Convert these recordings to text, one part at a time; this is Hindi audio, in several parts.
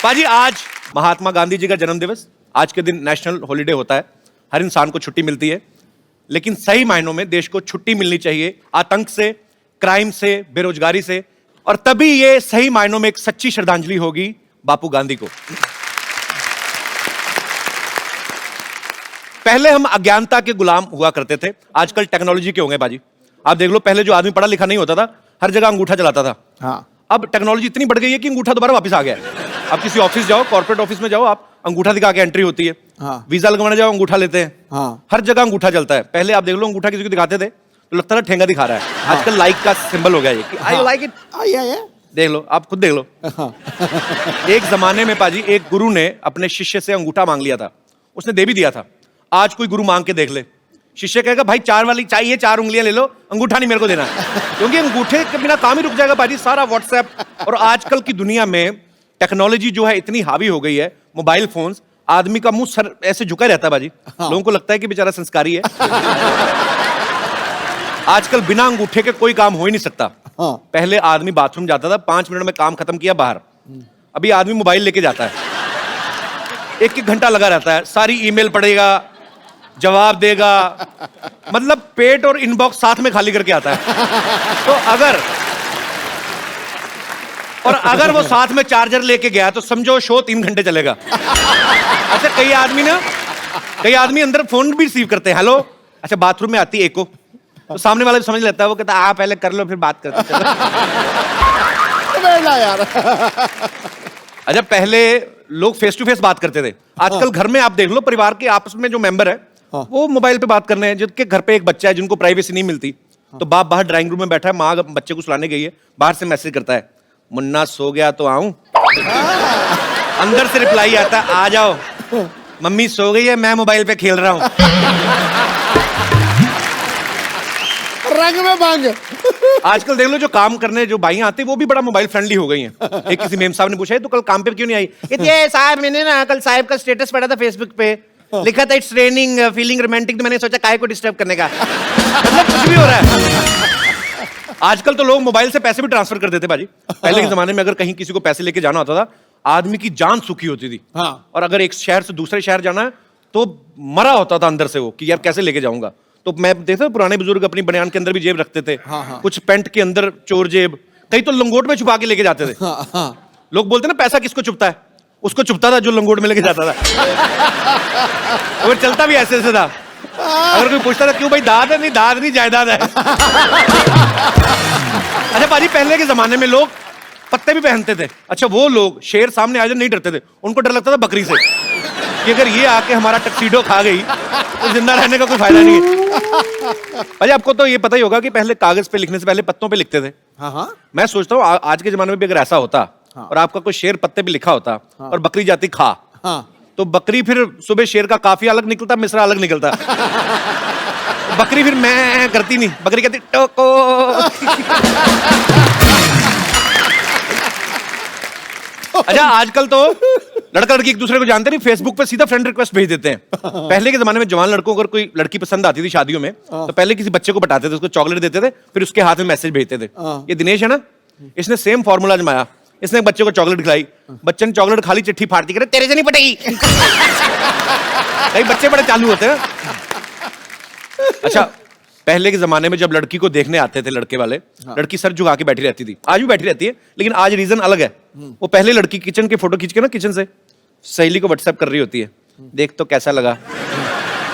पाजी आज महात्मा गांधी जी का जन्म दिवस, आज के दिन नेशनल हॉलिडे होता है, हर इंसान को छुट्टी मिलती है, लेकिन सही मायनों में देश को छुट्टी मिलनी चाहिए आतंक से, क्राइम से, बेरोजगारी से, और तभी ये सही मायनों में एक सच्ची श्रद्धांजलि होगी बापू गांधी को। पहले हम अज्ञानता के गुलाम हुआ करते थे, आजकल टेक्नोलॉजी के होंगे बाजी। आप देख लो, पहले जो आदमी पढ़ा लिखा नहीं होता था, हर जगह अंगूठा चलाता था। हाँ। अब टेक्नोलॉजी इतनी बढ़ गई है कि अंगूठा दोबारा वापस आ गया है। आप किसी ऑफिस जाओ, कॉर्पोरेट ऑफिस में जाओ, आप अंगूठा दिखा के एंट्री होती है। हाँ। वीजा लगवाने जाओ, अंगूठा लेते हैं। हाँ। हर जगह अंगूठा चलता है। पहले आप देख लो, अंगूठा किसी को दिखाते थे तो लगता था ठेंगा दिखा रहा है। हाँ। आजकल लाइक का सिंबल हो गया ये कि आई लाइक इट। देख लो, आप खुद देख लो। हाँ। एक जमाने में पाजी एक गुरु ने अपने शिष्य से अंगूठा मांग लिया था, उसने दे भी दिया था। आज कोई गुरु मांग के देख ले, शिष्य कहेगा भाई 4 वाली चाहिए, 4 उंगलियां ले लो, अंगूठा नहीं मेरे को देना, क्योंकि अंगूठे के बिना काम ही रुक जाएगा पाजी। सारा व्हाट्सएप और आजकल की दुनिया में टेक्नोलॉजी जो है इतनी हावी हो गई है, मोबाइल फोन्स, आदमी का मुंह सर ऐसे झुका रहता है बाजी। हाँ। लोगों को लगता है कि बेचारा संस्कारी है। आजकल बिना अंगूठे के कोई काम हो ही नहीं सकता। हाँ। पहले आदमी बाथरूम जाता था, 5 मिनट में काम खत्म किया, बाहर। अभी आदमी मोबाइल लेके जाता है, 1-1 घंटा लगा रहता है, सारी ईमेल पढ़ेगा, जवाब देगा, मतलब पेट और इनबॉक्स साथ में खाली करके आता है। तो अगर वो साथ में चार्जर लेके गया तो समझो शो 3 घंटे चलेगा। अच्छा, कई आदमी अंदर फोन भी रिसीव करते हैं, हेलो। अच्छा, बाथरूम में आती है एको, तो सामने वाला भी समझ लेता है, वो कहता है आप पहले कर लो फिर बात करते यार। अच्छा, पहले लोग फेस टू फेस बात करते थे, आजकल घर में आप देख लो, परिवार के आपस में जो मेंबर है वो मोबाइल पे बात करने हैं। जिनके घर पे एक बच्चा है, जिनको प्राइवेसी नहीं मिलती, तो बाप बाहर ड्राइंग रूम में बैठा है, माँ बच्चे को सुलाने गई है, बाहर से मैसेज करता है, मुन्ना सो गया तो आऊं? अंदर से रिप्लाई आता है, आ जाओ, मम्मी सो गई है, मैं मोबाइल पे खेल रहा हूं। रंग में भांग। आजकल देख लो, जो काम करने जो भाई आते हैं वो भी बड़ा मोबाइल फ्रेंडली हो गई हैं। एक किसी मेम साहब ने पूछा, तो कल काम पे क्यों नहीं आई? ये साहब, मैंने ना कल साहब का स्टेटस पढ़ा था फेसबुक पे, लिखा था इट्स रेनिंग फीलिंग रोमांटिक, तो मैंने सोचा काहे को डिस्टर्ब करने का। मतलब कुछ भी हो रहा है। आजकल तो लोग मोबाइल से पैसे भी ट्रांसफर कर देते बाजी। पहले के जमाने में अगर कहीं किसी को पैसे लेके जाना होता था, आदमी की जान सुखी होती थी। हाँ। और अगर एक शहर से दूसरे शहर जाना है तो मरा होता था अंदर से वो, कि यार कैसे लेके जाऊंगा। तो मैं देखता पुराने बुजुर्ग अपनी बनियान के अंदर भी जेब रखते थे। हाँ, हाँ। कुछ पैंट के अंदर चोर जेब, कई तो लंगोट में छुपा के लेके जाते थे। हाँ, हाँ। लोग बोलते ना पैसा किसको छुपता है, उसको छुपता था जो लंगोट में लेके जाता था। और चलता भी ऐसे था। अगर कोई पूछता था क्यों भाई, दाद नहीं जायदाद है। अच्छा पाजी, पहले के जमाने में लोग पत्ते भी पहनते थे। अच्छा, वो लोग शेर सामने आ जाए नहीं डरते थे, उनको डर लगता था बकरी से, कि अगर ये आके हमारा टक्सीडो खा गई तो जिंदा रहने का कोई फायदा नहीं है। अच्छा, आपको तो ये पता ही होगा कि पहले कागज पे लिखने से पहले पत्तों पे लिखते थे। हाँ, हाँ। मैं सोचता हूँ आज के जमाने में भी अगर ऐसा होता, हाँ। और आपका कोई शेर पत्ते पे लिखा होता, हाँ। और बकरी जाती खा, हाँ। तो बकरी फिर सुबह शेर का काफी अलग निकलता, मिश्रा अलग निकलता। बकरी फिर मैं करती नहीं, बकरी कहती टोको। अच्छा, आजकल तो लड़का लड़की एक दूसरे को जानते नहीं, फेसबुक पे सीधा फ्रेंड रिक्वेस्ट भेज देते हैं। पहले के जमाने में जवान लड़कों को अगर कोई लड़की पसंद आती थी शादियों में, तो पहले किसी बच्चे को बताते थे, उसको चॉकलेट देते थे, फिर उसके हाथ में मैसेज भेजते थे। ये दिनेश है ना, इसने सेम फॉर्मूला जमाया, इसने एक बच्चे को चॉकलेट खिलाई, बच्चे ने चॉकलेट खाली, चिट्ठी फाड़ती, करे तेरे से नहीं पटेगी। कई बच्चे बड़े चालू होते हैं। अच्छा, पहले के जमाने में जब लड़की को देखने आते थे लड़के वाले, लड़की सर झुका के बैठी रहती थी, आज भी बैठी रहती है, लेकिन आज रीजन अलग है। वो पहले लड़की किचन की फोटो खींच के ना, किचन से सहेली को व्हाट्सएप कर रही होती है, देख तो कैसा लगा।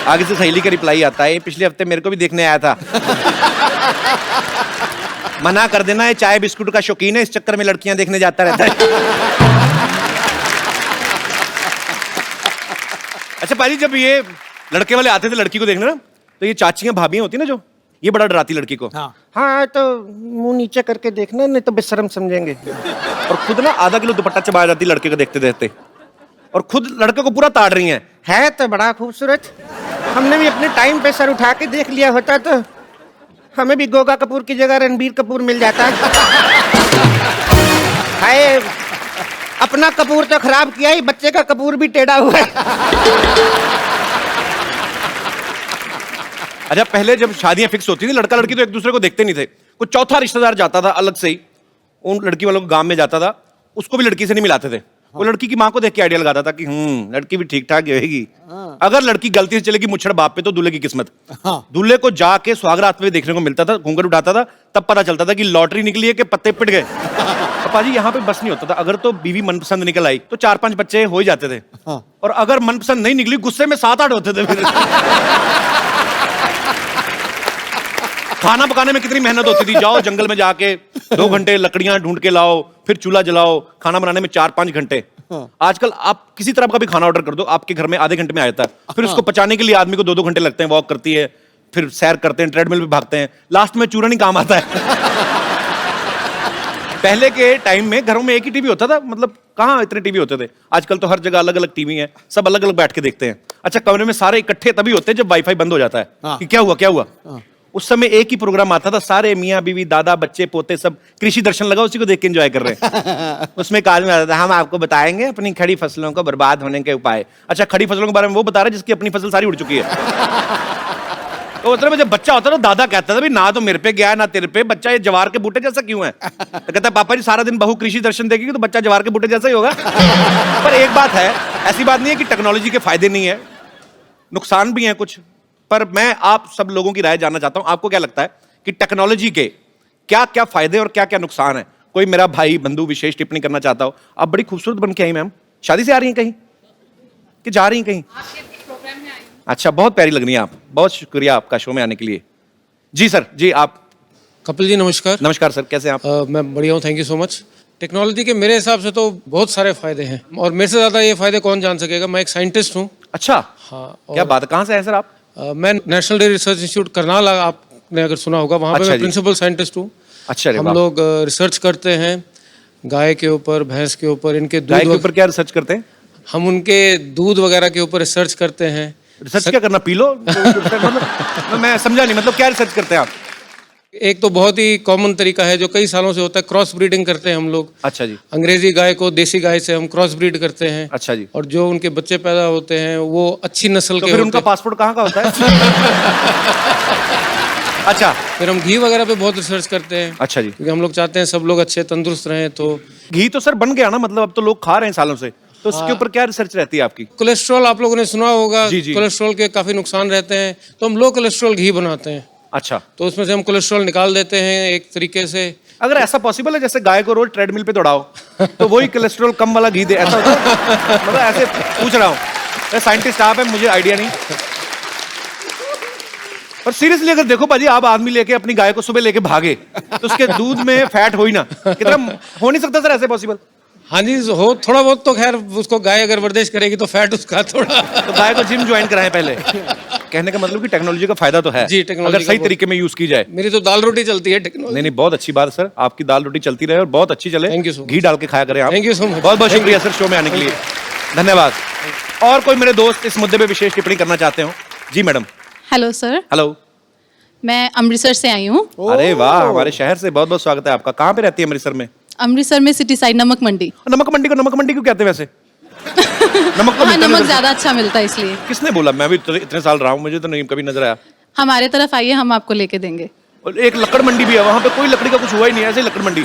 आगे से सहेली का रिप्लाई आता है, पिछले हफ्ते मेरे को भी देखने आया था। मना कर देना, ये चाय बिस्कुट का शौकीन है, इस चक्कर में लड़कियां देखने जाता रहता है। अच्छा पाजी, जब ये लड़के वाले आते थे लड़की को देखने ना, तो ये चाचियां भाभियां होती ना जो, ये बड़ा डराती लड़की को। हाँ तो मुंह नीचे करके देखना, नहीं तो बेशर्म समझेंगे। और खुद ना आधा किलो दुपट्टा चबा जाती लड़के को देखते देखते, और खुद लड़के को पूरा ताड़ रही है तो बड़ा खूबसूरत, हमने भी अपने टाइम पे सर उठा के देख लिया होता तो हमें भी गोगा कपूर की जगह रणबीर कपूर मिल जाता। हाय, अपना कपूर तो खराब किया ही, बच्चे का कपूर भी टेढ़ा हुआ है। अच्छा, पहले जब शादियां फिक्स होती थी, लड़का लड़की तो एक दूसरे को देखते नहीं थे, कुछ चौथा रिश्तेदार जाता था अलग से ही, उन लड़की वालों को गांव में जाता था, उसको भी लड़की से नहीं मिलाते थे। वो लड़की की माँ को देख के आइडिया लगाता था कि लड़की भी ठीक ठाक रहेगी। अगर लड़की गलती से चलेगी मुच्छड़ बाप पे तो दूल्हे की किस्मत। दूल्हे को जाके सुहागरात में देखने को मिलता था, घूंघट उठाता था, तब पता चलता था कि लॉटरी निकली है कि पत्ते पिट गए। पापा जी यहाँ पे बस नहीं होता था, अगर तो बीवी मनपसंद निकल आई तो 4-5 बच्चे हो ही जाते थे। और अगर मनपसंद नहीं निकली गुस्से में 7-8 होते थे फिर। खाना पकाने में कितनी मेहनत होती थी, जाओ जंगल में जाके 2 घंटे लकड़ियां ढूंढ के लाओ, फिर चूल्हा जलाओ, खाना बनाने में 4-5 घंटे। आजकल आप किसी तरह का भी खाना ऑर्डर कर दो, आपके घर में आधे घंटे में आ जाता है। फिर उसको पचाने के लिए आदमी को 2-2 घंटे लगते हैं, वॉक करती है, फिर सैर करते हैं, ट्रेडमिल पे भागते हैं, लास्ट में चूरन ही काम आता है। पहले के टाइम में घरों में एक ही टीवी होता था, मतलब कहाँ इतने टीवी होते थे। आजकल तो हर जगह अलग अलग टीवी है, सब अलग अलग बैठ के देखते हैं। अच्छा, कमरे में सारे इकट्ठे तभी होते हैं जब वाईफाई बंद हो जाता है कि क्या हुआ क्या हुआ। उस समय एक ही प्रोग्राम आता था, सारे मियाँ बीवी दादा बच्चे पोते सब कृषि दर्शन लगा, उसी को देख के एंजॉय कर रहे हैं। उसमें एक आदमी आता था, हम आपको बताएंगे अपनी खड़ी फसलों को बर्बाद होने के उपाय। अच्छा, खड़ी फसलों के बारे में वो बता रहा है जिसकी अपनी फसल सारी उड़ चुकी है। तो उस समय जब बच्चा होता था दादा कहता था, भाई ना तो मेरे पे गया ना तेरे पे, बच्चा ये जवार के बूटे जैसा क्यों है। तो कहता पापा जी सारा दिन बहू कृषि दर्शन देखेगी तो बच्चा जवार के बूटे जैसा ही होगा। पर एक बात है, ऐसी बात नहीं है कि टेक्नोलॉजी के फायदे नहीं है, नुकसान भी हैं कुछ। पर मैं आप सब लोगों की राय जानना चाहता हूं, आपको क्या लगता है कि टेक्नोलॉजी के क्या क्या फायदे और क्या क्या नुकसान है। कोई मेरा भाई बंधु विशेष टिप्पणी करना चाहता हो। आप बड़ी खूबसूरत बन के आई मैम, शादी से आ रही हैं कहीं कि जा रही हैं कहीं? अच्छा, बहुत प्यारी लग रही हैं आप, बहुत शुक्रिया आपका शो में आने के लिए। जी सर, जी आप। कपिल जी नमस्कार। नमस्कार सर, कैसे हैं आप? मैं बढ़िया हूँ, thank you so much. Technology के मेरे हिसाब से तो बहुत सारे फायदे हैं, और मेरे से ज़्यादा ये फायदे कौन जान सकेगा। मैं एक साइंटिस्ट हूँ। अच्छा, हाँ। क्या बात है, कहाँ से हैं सर आप? मैं national dairy research institute Karnal, आपने अगर सुना होगा, वहाँ पे अच्छा मैं जी। प्रिंसिपल साइंटिस्ट हूँ। अच्छा, हम लोग रिसर्च करते हैं गाय के ऊपर, भैंस के ऊपर, इनके गाय के दूध। ऊपर क्या रिसर्च करते हैं? हम उनके दूध वगैरह के ऊपर रिसर्च करते हैं। रिसर्च क्या करना, पी लो? मतलब मैं समझा नहीं, मतलब क्या रिसर्च करते हैं आप? एक तो बहुत ही कॉमन तरीका है जो कई सालों से होता है, क्रॉस ब्रीडिंग करते हैं हम लोग। अच्छा जी। अंग्रेजी गाय को देसी गाय से हम क्रॉस ब्रीड करते हैं। अच्छा जी। और जो उनके बच्चे पैदा होते हैं वो अच्छी नस्ल तो के फिर होते उनका हैं। पासपोर्ट कहाँ का होता है? अच्छा। फिर हम घी वगैरह पे बहुत रिसर्च करते हैं। अच्छा जी। क्योंकि हम लोग चाहते हैं सब लोग अच्छे तंदुरुस्त रहें। तो घी तो सर बन गया ना, मतलब अब तो लोग खा रहे हैं सालों से, तो उसके ऊपर क्या रिसर्च रहती है आपकी? कोलेस्ट्रॉल आप लोगों ने सुना होगा। जी, जी। कोलेस्ट्रॉल के काफी नुकसान रहते हैं, तो हम लो कोलेस्ट्रॉल घी बनाते हैं। अच्छा, तो उसमें से हम कोलेस्ट्रॉल निकाल देते हैं एक तरीके से। अगर ऐसा पॉसिबल है जैसे गाय को रोज ट्रेडमिल पे दौड़ाओ तो वही कोलेस्ट्रॉल कम वाला घी दे, ऐसा होता है? मतलब ऐसे पूछ रहा हूँ, साइंटिस्ट आप है, मुझे आइडिया नहीं। और सीरियसली अगर देखो पाजी, आप आदमी लेके अपनी गाय को सुबह लेके भागे तो उसके दूध में फैट हो ही ना, कितना हो नहीं सकता सर ऐसे पॉसिबल? हाँ जी, हो थोड़ा बहुत तो खैर, उसको गाय अगर वर्जिश करेगी तो फैट उसका थोड़ा। तो गाय को जिम ज्वाइन कराएं पहले। कहने का मतलब कि टेक्नोलॉजी का फायदा तो है जी, टेक्नोलॉजी अगर सही का तरीके में यूज की जाए। मेरी तो दाल रोटी चलती है टेक्नोलॉजी। नहीं नहीं, बहुत अच्छी बात है सर, आपकी दाल रोटी चलती रहे और बहुत अच्छी चले। Thank you so much. घी डाल के खाया करें आप। Thank you so much. बहुत बहुत शुक्रिया सर शो में आने के लिए, धन्यवाद। और कोई मेरे दोस्त इस मुद्दे पे विशेष टिप्पणी करना चाहते हो? जी मैडम। Hello sir, hello. मैं अमृतसर से आई हूँ। अरे वाह, हमारे शहर से बहुत बहुत स्वागत है आपका। कहाँ पे रहती है अमृतसर में? अमृतसर में सिटी साइड नमक मंडी। नमक मंडी को नमक मंडी क्यों कहते हैं वैसे? नमक तो वहाँ मिलता नमक नजर- ज्यादा अच्छा मिलता है इसलिए। किसने बोला? मैं भी इतने साल रहा हूँ, मुझे तो नहीं कभी नजर आया। हमारे तरफ आइए, हम आपको लेके देंगे। और एक लकड़ मंडी भी है, वहाँ पे कोई लकड़ी का कुछ हुआ ही नहीं है, ऐसे ही लकड़ मंडी।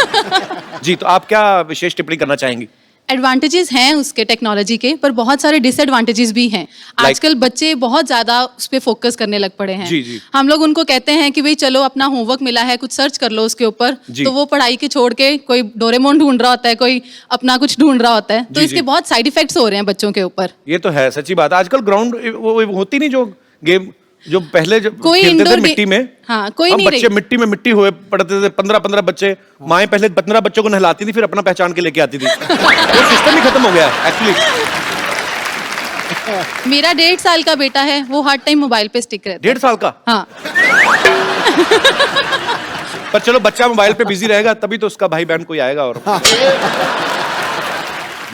जी, तो आप क्या विशेष टिप्पणी करना चाहेंगी? एडवांटेजेस हैं उसके टेक्नोलॉजी के, पर बहुत सारे डिसएडवांटेजेस भी हैं। आजकल बच्चे बहुत ज्यादा उस पर फोकस करने लग पड़े हैं। जी, जी। हम लोग उनको कहते हैं कि भाई चलो अपना होमवर्क मिला है, कुछ सर्च कर लो उसके ऊपर, जी। तो वो पढ़ाई के छोड़ के कोई डोरेमोन ढूंढ रहा होता है, कोई अपना कुछ ढूंढ रहा होता है। तो जी, इसके जी। बहुत साइड इफेक्ट्स हो रहे हैं बच्चों के ऊपर। ये तो है, सच्ची बात। आजकल ग्राउंड वो होती नहीं, जो गेम जो पहले जो कोई खेलते थे इंडोर मिट्टी में। हाँ, कोई हम नहीं बच्चे रही। मिट्टी में मिट्टी हुए पड़ते थे, 15-15 बच्चे। माएं पहले 15 बच्चों को नहलाती थी, फिर अपना पहचान के लेके आती थी। वो सिस्टम ही खत्म हो गया है एक्चुअली। मेरा 1.5 साल का बेटा है, वो हर टाइम मोबाइल पे स्टिक रहता है। 1.5 साल का? हाँ। पर चलो, बच्चा मोबाइल पे बिजी रहेगा तभी तो उसका भाई बहन कोई आएगा। और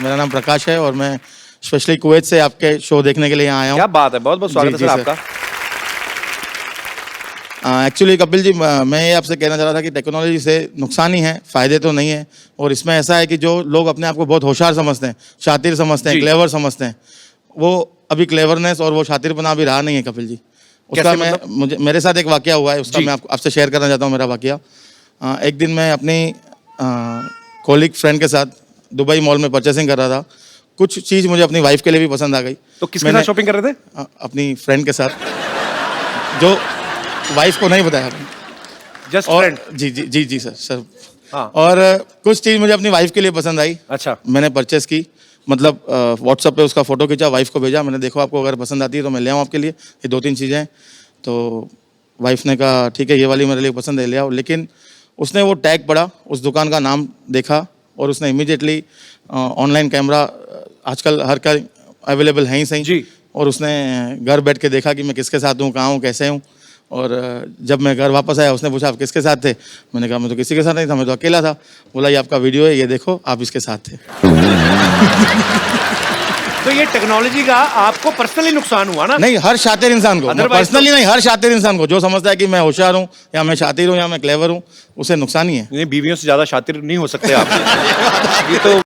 मेरा नाम प्रकाश है और मैं स्पेशली कुवैत से आपके शो देखने के लिए यहाँ आया हूँ। क्या बात है, बहुत बहुत स्वागत है जी, सर जी, आपका। एक्चुअली कपिल जी, मैं ये आपसे कहना चाह रहा था कि टेक्नोलॉजी से नुकसान ही है, फ़ायदे तो नहीं है। और इसमें ऐसा है कि जो लोग अपने आप को बहुत होशियार समझते हैं, शातिर समझते हैं, जी। क्लेवर समझते हैं, वो अभी क्लेवरनेस और वो शातिरपना अभी रहा नहीं है कपिल जी। उसका कैसे मैं मतलब? मुझे मेरे साथ एक वाकया हुआ है, उसका जी। मैं आपसे शेयर करना चाहता हूँ। मेरा वाकया, एक दिन मैं अपनी कॉलीग फ्रेंड के साथ दुबई मॉल में परचेसिंग कर रहा था, कुछ चीज़ मुझे अपनी वाइफ के लिए भी पसंद आ गई। तो किसके साथ शॉपिंग कर रहे थे? अपनी फ्रेंड के साथ, जो वाइफ को नहीं बताया आपने। जस्ट और फ्रेंड। जी जी जी जी सर। हाँ। और कुछ चीज़ मुझे अपनी वाइफ के लिए पसंद आई। अच्छा। मैंने परचेस की, मतलब व्हाट्सएप पे उसका फ़ोटो खींचा, वाइफ को भेजा, मैंने देखो आपको अगर पसंद आती है तो मैं ले आऊँ आपके लिए, ये 2-3 चीज़ें हैं। तो वाइफ ने कहा ठीक है ये वाली मेरे लिए पसंद है, ले आओ। लेकिन उसने वो टैग पढ़ा, उस दुकान का नाम देखा और उसने इमीडिएटली ऑनलाइन कैमरा आजकल हर का अवेलेबल है ही सही जी। और उसने घर बैठ के देखा कि मैं किसके साथ हूँ, कहाँ हूँ, कैसे हूँ। और जब मैं घर वापस आया उसने पूछा आप किसके साथ थे, मैंने कहा मैं तो किसी के साथ नहीं था, मैं तो अकेला था। बोला ये आपका वीडियो है, ये देखो आप इसके साथ थे। तो ये टेक्नोलॉजी का आपको पर्सनली नुकसान हुआ ना? नहीं, हर शातिर इंसान को, Otherwise पर्सनली नहीं, हर शातिर इंसान को जो समझता है कि मैं होशियार हूँ या मैं शातिर हूँ या मैं क्लेवर हूँ, उसे नुकसान ही है। नहीं, बीवियों से ज्यादा शातिर नहीं हो सकते आप। ये तो